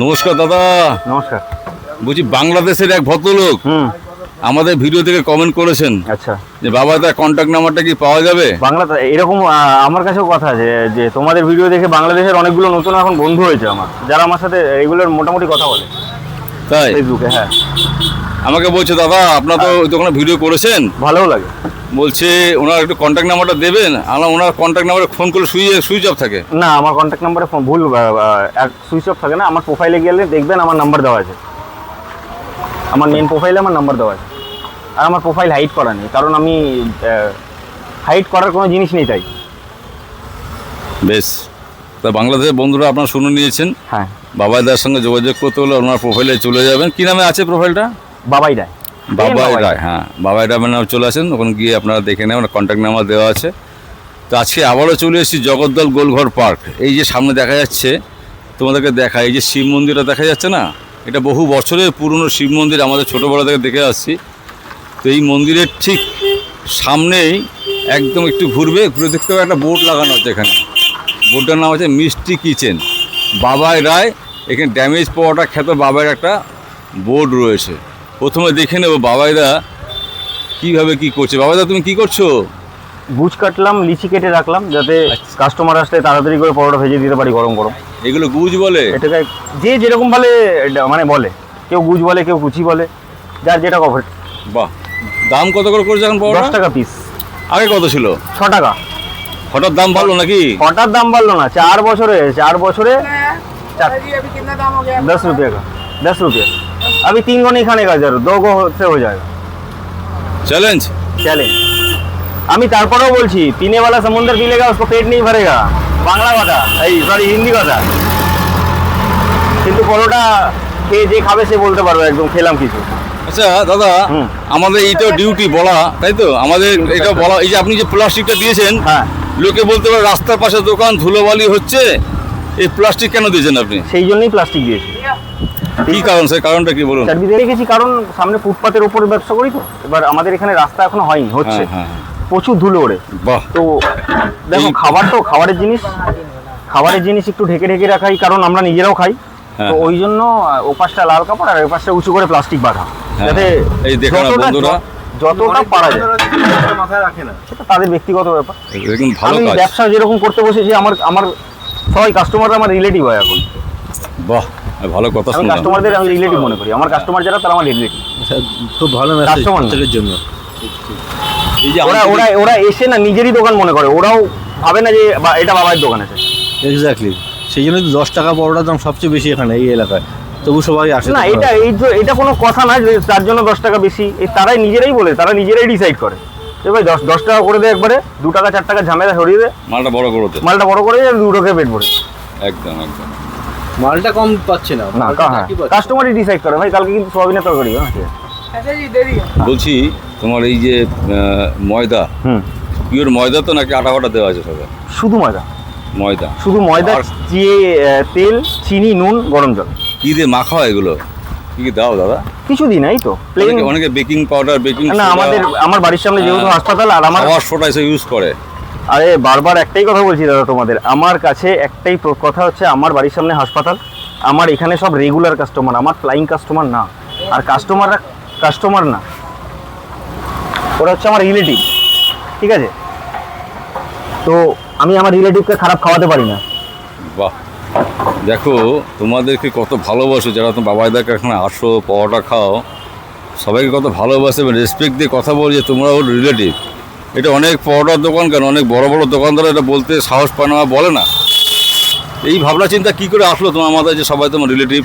নমস্কার দাদা। নমস্কার। বলছি বাংলাদেশের এক ভদ্রলোক আমাদের ভিডিও থেকে কমেন্ট করেছেন, আচ্ছা, যে বাবা তার কন্ট্যাক্ট নাম্বারটা কি পাওয়া যাবে? বাংলাতে এরকম আমার কাছেও কথা আছে যে তোমাদের ভিডিও দেখে বাংলাদেশের অনেকগুলো নতুন এখন বন্ধু হয়েছে আমার, যারা আমার সাথে রেগুলার মোটামুটি কথা বলে তাই ফেসবুকে। হ্যাঁ, আমাকে বলছে দাদা আপনার তো ওখানে ভিডিও করেছেন, ভালোও লাগে। বলছে ওনার একটু কন্ট্যাক্ট নাম্বারটা দেবেন। আমার ওনার কন্ট্যাক্ট নাম্বারে ফোন করলে সুইচ অফ থাকে। না, আমার কন্ট্যাক্ট নাম্বারে ভুল সুইচ অফ থাকে না। আমার প্রোফাইলে গেলে দেখবেন আমার নাম্বার দেওয়া আছে, আমার মেন প্রোফাইলে আমার নাম্বার দেওয়া আছে। আর আমার প্রোফাইল হাইড করা নেই, কারণ আমি হাইড করার কোনো জিনিস নেই তাই। বেশ, তা বাংলাদেশের বন্ধুরা আপনারা শুনে নিয়েছেন। হ্যাঁ, বাবাইদার সঙ্গে যোগাযোগ করতে হলে ওনার প্রোফাইলে চলে যাবেন। কি নামে আছে প্রোফাইলটা? বাবাই রায়। বাবাই রায়। হ্যাঁ, বাবাই রায় নামে চলে আসেন, ওখানে গিয়ে আপনারা দেখে নেবেন, কন্ট্যাক্ট নাম্বার দেওয়া আছে। তো আজকে আবারও চলে এসেছি জগদ্দল গোলঘর পার্ক। এই যে সামনে দেখা যাচ্ছে, তোমাদেরকে দেখা, এই যে শিব মন্দিরটা দেখা যাচ্ছে না, এটা বহু বছরের পুরনো শিব মন্দির, আমাদের ছোটোবেলা থেকে দেখে আসছি। তো এই মন্দিরের ঠিক সামনেই একদম একটু ঘুরে দেখতে হবে, একটা বোর্ড লাগানো আছে এখানে। বোর্ডটার নাম হচ্ছে মিষ্টি কিচেন বাবাই রায়। এখানে ড্যামেজ পাওয়াটা খ্যাত বাবাইয়ের একটা বোর্ড রয়েছে। প্রথমে দেখে নেবো বাবাইদা কীভাবে কী করছে। বাবাইদা তুমি কি করছো? গুজ কাটলাম, লিচি কেটে রাখলাম, যাতে কাস্টমার আসলে তাড়াতাড়ি করে পরোটা ভেজে দিতে পারি গরম গরম। এগুলো গুজ বলে? এটাকে যে যেরকম মানে বলে, কেউ গুজ বলে, কেউ কুচি বলে, যার যেটা কভার। বাহ, দাম কত করে করছে এখন পরোটা? 10 টাকা পিস। আগে কত ছিল? 6 টাকা। হঠাৎ দাম বাড়লো নাকি? হঠাৎ দাম বাড়লো না, 4 বছরে 10 रुपये का 10 रुपये। अभी 3 गो नहीं खाने का, जरूर 2 गो से हो जाएगा। Challenge challenge. আমি তারপরেও বলছি, पीने वाला समुंदर पी लेगा उसको पेट नहीं भरेगा, বাংলা কথা, এই সরি হিন্দি কথা। কিন্তু পরোটা খেয়ে যে খাবে সে বলতে পারবে একদম খেলাম কিছু। আচ্ছা দাদা, আমাদের এইটাও ডিউটি বলা, তাই তো? আমাদের এটা বলা, এই যে আপনি যে প্লাস্টিকটা দিয়েছেন, হ্যাঁ, লোকে বলতে পারে রাস্তার পাশে দোকান, ধুলোবালি হচ্ছে, এই প্লাস্টিক কেন দিয়েছেন আপনি? সেই জন্যই প্লাস্টিক দিয়েছি। কি কারণ, সেই কারণটা কি বলুন? সার্ভিস রেখেছি কারণ সামনে ফুটপাতের উপরে ব্যবসা করি, তো এবার আমাদের এখানে রাস্তা এখনো হয়নি, হচ্ছে। হ্যাঁ, প্রচুর ধুলো ওড়ে। বাহ, তো দেখো, খাবারের জিনিস একটু ঢেকে ঢেকে রাখাই, কারণ আমরা নিজেরাও খাই। তো ওই জন্য ও পাশটা লাল কাপড় আর ওই পাশটা উঁচু করে প্লাস্টিক বাঁধা, যাতে এই দেখো না বন্ধুরা, যতটা পারা যায়। মাথায় রাখে না, সেটা তাদের ব্যক্তিগত ব্যাপার। ভালো আমি কাজ। ব্যবসা যেরকম করতে বসেছি, আমার সবাই কাস্টমাররা আমার রিলেটিভ হয় এখন। বাহ, ভালো কথা আমি শুনলাম। কাস্টমারদের আমি রিলেটিভ মনে করি। আমার কাস্টমার যারা, তারা আমার রিলেটিভ। খুব ভালো মেসেজ কাস্টমারের জন্য। এই যে ওরা এসে না নিজেরই দোকান মনে করে, ওরাও ভাবে না যে এটা বাবার দোকান আছে। এক্স্যাক্টলি, সেই জন্য তো 10 টাকা পরোটার দাম সবচেয়ে বেশি এখানে এই এলাকায়। তবু সবাই আসে না, এটা কোনো কথা না যে তার জন্য 10 টাকা বেশি। তারাই নিজেরাই বলে, তারা নিজেরাই ডিসাইড করে যে ভাই 10 টাকা করে দে, একবারে 2 টাকা 4 টাকা ঝামেলা সরিয়ে দে, মালটা বড় করতে, মালটা বড় করে দে, 2 টাকা পেট ভরে। একদম একদম। মালটা কম পাচ্ছে না, কাস্টমারই ডিসাইড করে। ভাই কালকে কিন্তু সোয়াবিনের তরকারি আছে। বলছি তোমার এই যে ময়দা, পিওর ময়দা তো নাকি আটা ফাটা দেওয়া আছে? সবাই শুধু ময়দা, শুধু ময়দা, তেল, চিনি, নুন, গরম জল। কি দিয়ে মাখা হয় এগুলো? কি দাও দাদা? কিছু দিন এই তো প্লেন। অনেকে বেকিং পাউডার, বেকিং না, আমার বাড়ির সামনে যেহেতু হাসপাতাল, আর আমার সোডা এসে ইউজ করে। আরে বারবার একটাই কথা বলছি দাদা তোমাদের, আমার কাছে একটাই কথা হচ্ছে, আমার বাড়ির সামনে হাসপাতাল, আমার এখানে সব রেগুলার কাস্টমার, আমার ফ্লাইং কাস্টমার না। আর কাস্টমাররা কাস্টমার না, ওরা হচ্ছে আমার রিলেটিভ, ঠিক আছে? তো আমি আমার রিলেটিভকে খারাপ খাওয়াতে পারি না। বাহ, দেখো তোমাদেরকে কত ভালোবাসো, যারা তুমি বাবাইদাকে এখানে আসো, পরোটা খাও, সবাইকে কত ভালোবাসে এবং রেসপেক্ট দিয়ে কথা বলি যে তোমরা ওর রিলেটিভ। এটা অনেক পরোটার দোকান কেন, অনেক বড় বড় দোকানদার এটা বলতে সাহস পায় না, বলে না। এই ভাবনা চিন্তা কী করে আসলো তোমার মাথায় যে সবাই তোমার রিলেটিভ?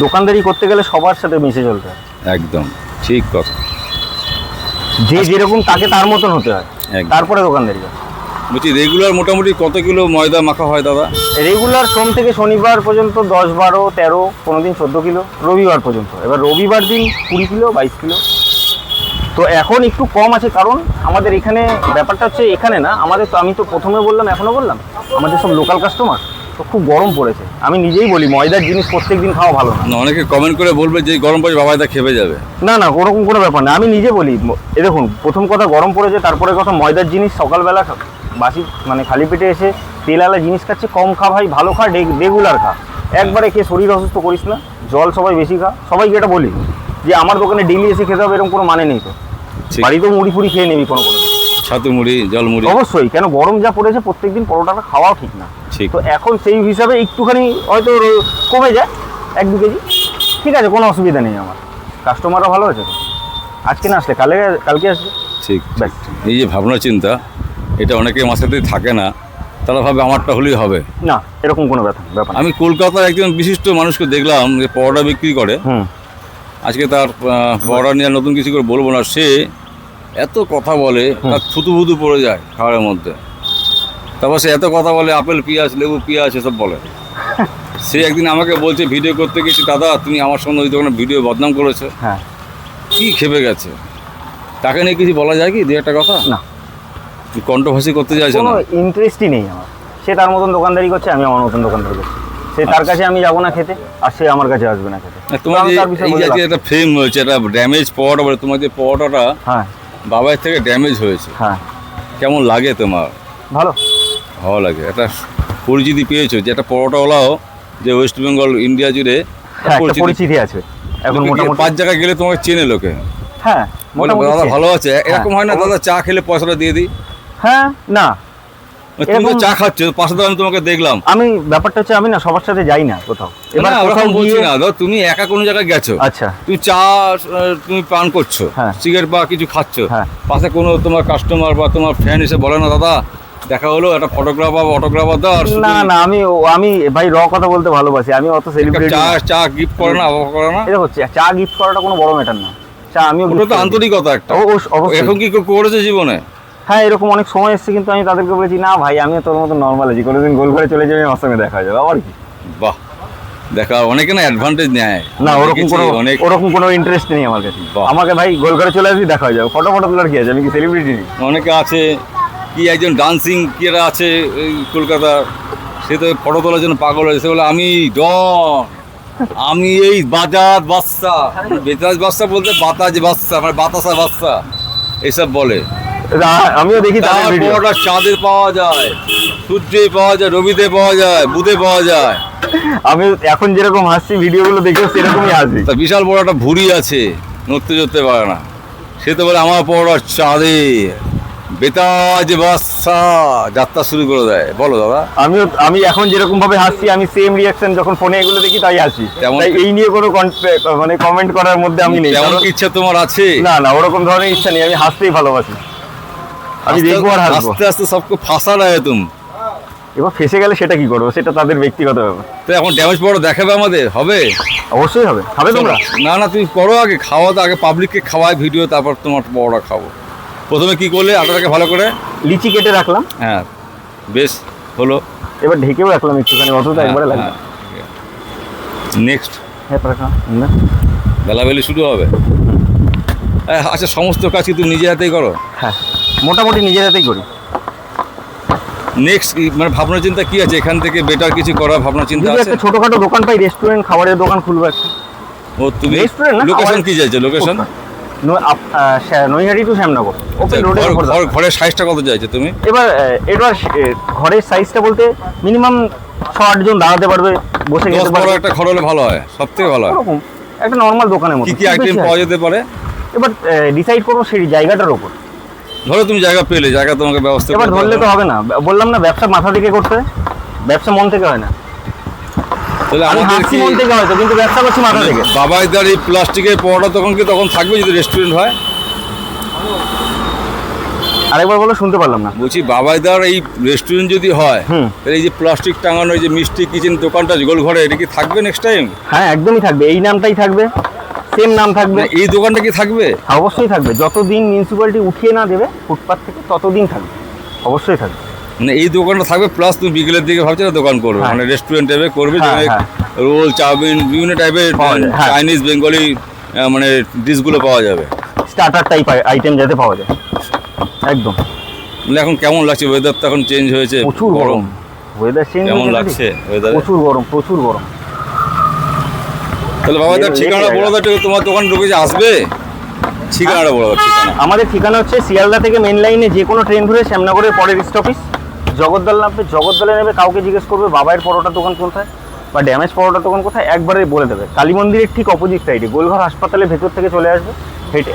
দোকানদারি করতে গেলে সবার সাথে মিশে চলতে হয়। একদম ঠিক কথা। যে যেরকম তাকে তার মতন হতে হয়, তারপরে দোকানদারি হয়। বলছি রেগুলার মোটামুটি কত কিলো ময়দা মাখা হয় দাদা? রেগুলার সোম থেকে শনিবার পর্যন্ত 10, 12, 13, কোনো দিন 14 কিলো, রবিবার পর্যন্ত। এবার রবিবার দিন 20 কিলো, 22 কিলো। তো এখন একটু কম আছে, কারণ আমাদের এখানে ব্যাপারটা হচ্ছে, এখানে না আমাদের, তো আমি তো প্রথমে বললাম, এখনও বললাম, আমাদের সব লোকাল কাস্টমার, তো খুব গরম পড়েছে। আমি নিজেই বলি ময়দার জিনিস প্রত্যেক দিন খাওয়া ভালো না। অনেকে কমেন্ট করে বলবে যে গরম পড়ে বাবাইদা খেপে যাবে। না, ওরকম কোনো ব্যাপার না। আমি নিজে বলি, এ দেখুন, প্রথম কথা গরম পড়েছে, তারপরে কথা ময়দার জিনিস সকালবেলা বাসি, মানে খালি পেটে এসে তেলালা জিনিস খাচ্ছে, কম খা ভাই, ভালো খা, রেগুলার খা। একবারে খেয়ে শরীর অসুস্থ করিস না, জল সবাই বেশি খা। সবাইকে এটা বলি যে আমার দোকানে ডেইলি এসে খেতে হবে এরকম কোনো মানে নেই তো। ঠিক। বাড়িতেও মুড়ি ফুড়ি খেয়ে নিবি কোনো কোনো দিন। ছাতু মুড়ি, জল মুড়ি। অবশ্যই, কেন গরম যা পড়েছে প্রত্যেকদিন পরোটাটা খাওয়াও ঠিক না। ঠিক। তো এখন সেই হিসাবে একটুখানি হয়তো কমে যায় 1-2 কেজি, ঠিক আছে, কোনো অসুবিধা নেই আমার। কাস্টমাররা ভালো আছে তো, আজকে না আসলে কালকে আসবে। ঠিক। ব্যাস। এই যে ভাবনা চিন্তা, এটা অনেকে আমার সাথে থাকে না, তারা ভাবে আমারটা হলেই হবে। না, এরকম কোনো ব্যাপার না। আমি কলকাতার একজন বিশিষ্ট মানুষকে দেখলাম যে পরোটা বিক্রি করে। হুম। আজকে তার পরোটা নিয়ে নতুন কিছু করে বলবো না, সে এত কথা বলে তার থুতু ফুতু পড়ে যায় খাবারের মধ্যে। তারপর সে এত কথা বলে, আপেল পেঁয়াজ, লেবু পেঁয়াজ এসব বলে। সে একদিন আমাকে বলছে, ভিডিও করতে গেছি, দাদা তুমি আমার সঙ্গে ওই দোকানে ভিডিও বদনাম করেছো। হ্যাঁ। কি খেপে গেছে, তাকে নিয়ে কিছু বলা যায় কি দু একটা কথা? না, কন্ট্রোভার্সি করতে চাইছো কোনো না? ইন্টারেস্টই নেই আমার। সে তার মতন দোকানদারি করছে, আমি আমার মতন দোকানদারি করছি। সে তার কাছে আমি যাবো না খেতে, আর সে আমার কাছে আসবে না খেতে। তোমার আমি যে তার বিষয়ে এই বলে যে লাভ- একটা ফ্রেম হয়েছে, একটা ড্যামেজ পরোটা বলে, তোমার যে পরোটাটা হ্যাঁ বাবার থেকে ড্যামেজ হয়েছে, হ্যাঁ, কেমন লাগে তোমার? ভালো। ভালো লাগে, একটা পরিচিতি পেয়েছো যে একটা পরোটাওয়ালাও যে ওয়েস্ট বেঙ্গল ইন্ডিয়া জুড়ে হ্যাঁ, একটা পরিচিতি আছে এখন মোটামুটি। 5 জায়গায় গেলে তোমাকে চেনে লোকে, হ্যাঁ বলে মোটামুটি দাদা চেনে। ভালো আছে। এরকম হয় না দাদা চা খেলে পয়সাটা দিয়ে দিই? হ্যাঁ, না তুমি তো এরকম- চা খাচ্ছ, পাশে তো আমি তোমাকে দেখলাম। আমি ব্যাপারটা হচ্ছে আমি না সবার সাথে যাই না কোথাও। এবার কোথাও ওরকম বলছি গিয়ে- না, ধর তুমি একা কোনো জায়গায় গেছো, আচ্ছা, তুমি চা তুমি পান করছো, হ্যাঁ। সিগারেট বা কিছু খাচ্ছো, হ্যাঁ। পাশে কোনো তোমার কাস্টমার বা তোমার ফ্যান এসে বলে না দাদা দেখা হলো, একটা ফটোগ্রাফার অটোগ্রাফার দাও, আর শুধু না না, আমি ভাই কথা বলতে ভালোবাসি। আমি অত একটা সেলিব্রিটি চা গিফট করে না, অবাক করে না? এটা হচ্ছে চা গিফট করাটা কোনো বড় ম্যাটার না। চা আমিও ওটা gift তো করে দিই। আন্তরিকতা একটা। অবশ্যই। এখন কি কেউ করেছে জীবনে? হ্যাঁ, এরকম অনেক সময় এসেছে, কিন্তু আমি তাদেরকে বলেছি না ভাই, আমি তোর মতো নর্মাল আছি, কোনোদিন গোল ঘরে চলে যাবে আমার সঙ্গে দেখা হয়ে যাবে, আবার কি। বাহ, দেখা অনেকে না অ্যাডভান্টেজ নেয়। না, আমি ওরকম দেখেছি কোনো অনেক। ওরকম কোনো ইন্টারেস্ট নেই আমার কাছে। বাহ। আমাকে ভাই গোল ঘরে চলে আসবি, দেখা হয়ে যাবে, ফটো তোলার কি আছে, আমি কি সেলিব্রিটি নেই? অনেকে আছে, কি একজন ডান্সিং কি এরা আছে এই কলকাতার, সে তো ফটো তোলার জন্য পাগল হয়েছে। সে বলে আমি ডন, আমি এই বাজাজ বাচ্চা, বেতাজ বাচ্চা বলতে বাতাজ বাচ্চা, মানে বাতাসা বাচ্চা এইসব বলে। আমিও দেখি তাদের ভিডিও। তারপর চাঁদে পাওয়া যায়, সূর্যে পাওয়া যায়, রবিতে পাওয়া যায়, বুধে পাওয়া যায়। আমি এখন যেরকম হাসছি ভিডিওগুলো দেখেও সেরকমই হাসি। তা বিশাল বড় একটা ভুঁড়ি আছে, নড়তে চড়তে পারে না, সে তো বলে আমার পড়া চাঁদে বেতাজ বাচ্চা, যাত্রা শুরু করে দেয়। বলো দাদা। আমি এখন যেরকম ভাবে হাসছি, আমি সেম রিয়াকশন যখন ফোনে এগুলো দেখি তাই হাসি। তেমন- তাই এই নিয়ে কোনো মানে কমেন্ট করার মধ্যে আমি নেই। তেমন কারণ- কি ইচ্ছা তোমার আছে? না না, ওরকম ধরনের ইচ্ছা নেই, আমি হাসতেই ভালোবাসি। আমি দেখবো আর হাসবো। আস্তে আস্তে সবকে ফাঁসা রহে তুমি। এবার ফেসে গেলে সেটা কি করবো, সেটা তাদের ব্যক্তিগত ব্যাপার। তো এখন ড্যামেজ পড়া দেখাবে আমাদের, হবে? অবশ্যই হবে। খাবে তোমরা? না না, তুমি করো আগে, খাওয়া তো আগে, পাবলিককে খাওয়ায় ভিডিও, তারপর তোমার বড়টা খাবো। প্রথমে কি করলে, আটাটাকে ভালো করে, লিচি কেটে রাখলাম, হ্যাঁ বেশ হলো। এবার ঢেকেও রাখলাম একটুখানি, অত তো একবারে লাগবে। নেক্সট হ্যাঁ, রাখলাম। বেলাবেলি শুরু হবে। আচ্ছা, সমস্ত কাজ কি তুমি নিজে হাতেই করো? হ্যাঁ, মোটামুটি নিজের হাতেই করি। নেক্সট মানে ভাবনা চিন্তা কি আছে, এখান থেকে বেটার কিছু করার ভাবনা চিন্তা যদি আছে? একটা ছোটখাটো দোকান পাই, রেস্টুরেন্ট, খাবারের দোকান খুলবো একটা। ও তুমি Restaurant না, লোকেশন খাবারের- কি চাইছো? Location Naihati to Shyamnagar, open রোডের উপর। ঘরের সাইজটা কত চাইছো তুমি? এবার ঘরের সাইজটা বলতে মিনিমাম 6-8 জন দাঁড়াতে পারবে, বসে 10 খেতে বড় পারবে, একটা ঘর হলে ভালো হয়, সব থেকে ভালো হয়। ওরকম একটা নর্মাল দোকানের মতো। কি কি খুব আইটেম বেশি পাওয়া হয়। যেতে পারে? এবার ডিসাইড করবো সেই জায়গাটার উপর। ধরো তুমি জায়গা পেলে, জায়গা তোমাকে ব্যবস্থা এবার করতে ধরলে হবে। তো হবে না, বললাম না ব্যবসা মাথা থেকে করতে হয়, ব্যবসা মন থেকে হয় না। তাহলে আমি আমাদের হাসছি কি মন থেকে হয়তো, কিন্তু ব্যবসা করছি মাথা থেকে। বাবাইদার এই প্লাস্টিকের পড়াটা তখন থাকবে যদি রেস্টুরেন্ট হয়? আরেকবার বলো, শুনতে পারলাম না। বলছি বাবাইদার এই রেস্টুরেন্ট যদি হয়, হুম। তাহলে এই যে প্লাস্টিক টাঙানো, এই যে মিষ্টি কিচেন দোকানটা গোল ঘরে, এটা কি থাকবে নেক্সট টাইম? হ্যাঁ, একদমই থাকবে, এই নামটাই থাকবে, সেম নাম থাকবে। এই দোকানটা কি থাকবে? অবশ্যই থাকবে, যতদিন মিউনিসিপ্যালিটি উঠিয়ে না দেবে ফুটপাথ থেকে ততদিন থাকবে, অবশ্যই থাকবে। মানে এই দোকানটা থাকবে, প্লাস তুমি বিকেলের দিকে ভাবছো না দোকান করবে, হ্যাঁ। মানে রেস্টুরেন্ট টাইপের করবে, হ্যাঁ, যেখানে হ্যাঁ। রোল, চাউমিন, বিভিন্ন টাইপের পাওয়া যায়, হ্যাঁ। চাইনিজ, বেঙ্গলি মানে ডিশগুলো পাওয়া যাবে। স্টার্টার টাইপ আইটেম যাতে পাওয়া যায়, একদম। মানে এখন কেমন লাগছে? ওয়েদার তো এখন চেঞ্জ হয়েছে, প্রচুর গরম, ওয়েদার চেঞ্জ কেমন লাগছে ওয়েদার? প্রচুর গরম, প্রচুর গরম। তাহলে বাবাইদার লেগে ঠিকানা যায়। বলো তো, তোমার দোকান ঢুকে যে আসবে, ঠিকানাটা বলো, ঠিকানা। আমাদের ঠিকানা হচ্ছে শিয়ালদা থেকে মেন লাইনে যে কোনো ট্রেন ধরে শ্যামনগরের পরের স্টপেজ জগদ্দল নামবে, জগদ্দলে নেবে, কাউকে জিজ্ঞেস করবে বাবাইয়ের পরোটার দোকান কোথায় বা ড্যামেজ পরোটার দোকান কোথায়, একবারে বলে দেবে। কালী মন্দিরের ঠিক অপোজিট সাইডে, গোলঘর হাসপাতালের ভেতর থেকে চলে আসবে হেঁটে,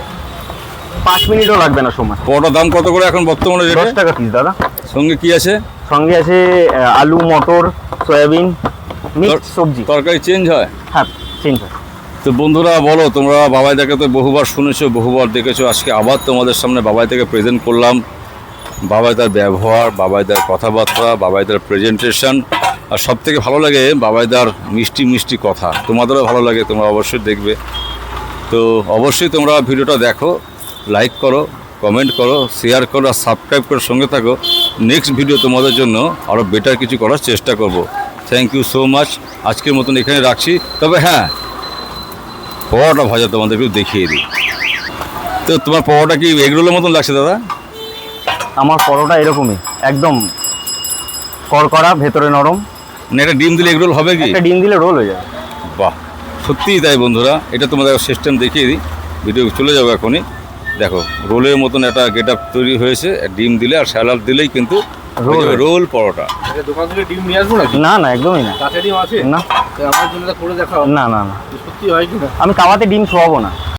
5 মিনিটও লাগবে না সময়। পরোটার দাম কত করে এখন বর্তমানে রেটে? 10 টাকা পিস দাদা। সঙ্গে কি আছে? সঙ্গে আছে আলু, মটর, সয়াবিন, মিক্স সবজি। তরকারি চেঞ্জ হয়? হ্যাঁ, চিন্তা। তো বন্ধুরা বলো, তোমরা বাবাইদাকে তো বহুবার শুনেছো, বহুবার দেখেছো, আজকে আবার তোমাদের সামনে বাবাইদাকে প্রেজেন্ট করলাম। বাবাইদার ব্যবহার, বাবাইদার কথাবার্তা, বাবাইদার প্রেজেন্টেশন, আর সব থেকে ভালো লাগে বাবাইদার মিষ্টি মিষ্টি কথা। তোমাদেরও ভালো লাগে, তোমরা অবশ্যই দেখবে। তো অবশ্যই তোমরা ভিডিওটা দেখো, লাইক করো, কমেন্ট করো, শেয়ার করো, আর সাবস্ক্রাইব করে সঙ্গে থাকো। নেক্সট ভিডিও তোমাদের জন্য আরও বেটার কিছু করার চেষ্টা করব। Thank you so much. আজকের মতন এখানে রাখছি। তবে হ্যাঁ, পরোটা ভাজা তোমাদেরকে দেখিয়ে দিই। তো তোমার পরোটা কি এগরোলের মতন লাগছে দাদা? আমার পরোটা এরকমই, একদম কড়কড়া, ভেতরে নরম। না, একটা ডিম দিলে এগরোল হবে কি? একটা ডিম দিলে রোল হয়ে যাবে। বাহ, সত্যিই তাই বন্ধুরা। এটা তোমাদের সিস্টেম দেখিয়ে দিই, ভিডিও চলে যাবো এখনই। দেখো, রোলের মতন একটা গেট আপ তৈরি হয়েছে, ডিম দিলে আর স্যালাড দিলেই কিন্তু রোল পরোটা। দোকান থেকে ডিম নিয়ে আসবো নাকি? না না, একদমই না। কাঁচা ডিম আছে না, আমার জন্য করে দেখাও। না না না, সত্যি হয় কি না? আমি কাওয়াতে ডিম শোয়াবো না।